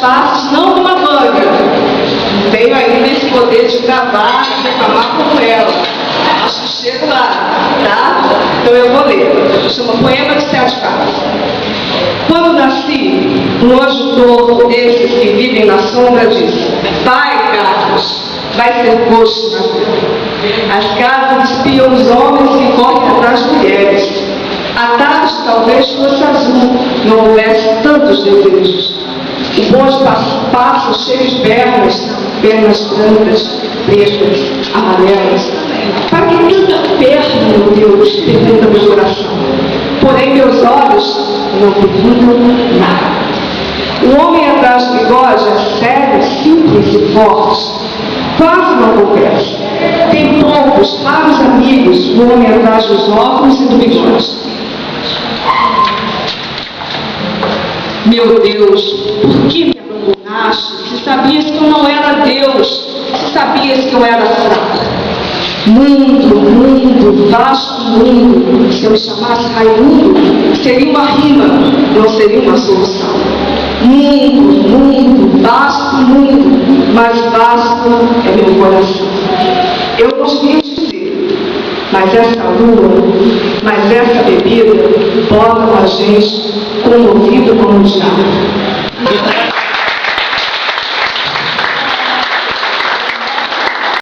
faces, não como a manga. Tenho ainda esse poder de gravar e reclamar como ela. Acho que chego lá, tá? Então eu vou ler. Chama Poema de 7 Faces. Quando nasci, um anjo torto desses que vivem na sombra disse: vai, Carlos, vai ser posto na terra. As casas espiam os homens que correm atrás de mulheres. A tarde talvez fosse azul, não houvesse tantos desejos. O bonde passa cheio de pernas brancas, pretas, amarelas. Para que tanta perna, meu Deus? Pergunta meu coração. Porém, meus olhos não perguntam nada. O homem atrás do bigode é sério, simples e forte. Quase não conversa. Tem poucos, raros amigos, o homem atrás dos óculos e do bigode. Meu Deus, por que me abandonaste? Se sabias que eu não era Deus, se sabias que eu era fraco. Mundo, vasto mundo, se eu chamasse Raimundo, seria uma rima, não seria uma solução. Mundo, vasto mundo, mas vasto é meu coração. Eu não devia dizer, mas essa lua, mas essa bebida, botam a gente comovido como o diabo.